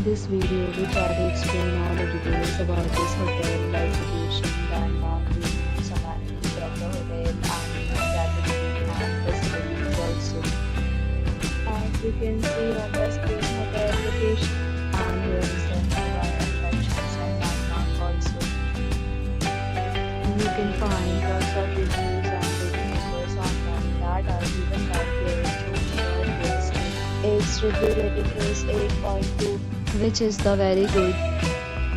this video, we try to explain all the details about this hotel, like location, landmark, reviews, amenities of the hotel, and category and facilities also. As you can see on the screen, hotel location, and here is the nearby attractions and landmark also. You can find lots of reviews and rating numbers online that are given by players to your guests. Its review rating is 8.2, which is the very good.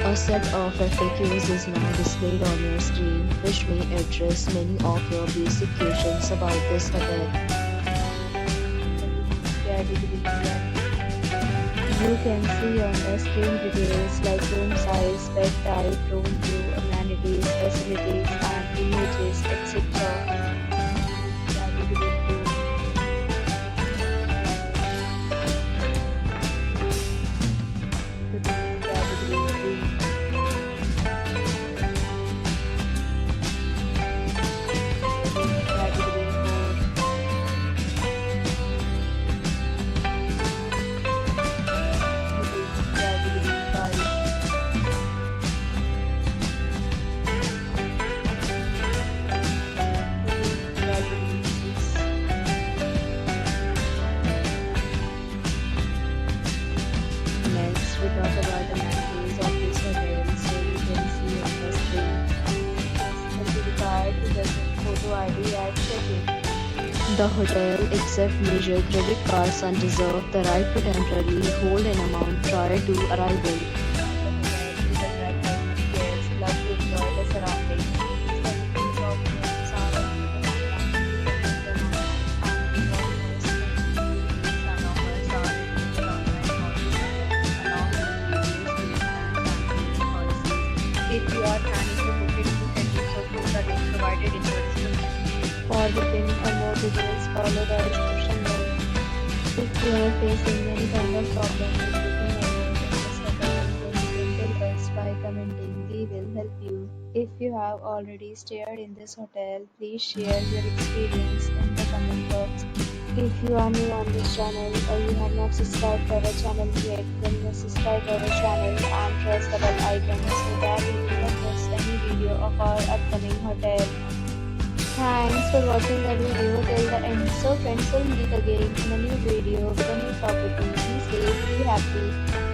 A set of FAQs is now displayed on your screen, which may address many of your basic questions about this hotel. You can see on the screen details like room size, bed type, room view, amenities, facilities, and images, etc. Next, we talk about the amenities of this hotel. So you can see on the screen. It is required to present photo ID at check-in. The hotel accepts major credit cards and reserves the right to temporarily hold an amount prior to arrival. The hotel is attractive. Guests love to enjoy the surroundings. If you are planning to book it, you can do so through the link provided in the description. For booking or more details, follow the description link. If you are facing any kind of problem with booking a room in this hotel, then you can tell us by commenting. We will help you. If you have already stayed in this hotel, please share your experience in the comment box. If you are new on this channel or you have not subscribed to our channel yet, then just subscribe to our channel and press the bell icon so that you will not miss any video of our upcoming hotel. Thanks for watching the video till the end. So friends, will meet again in a new video with a new property. Be safe, be happy.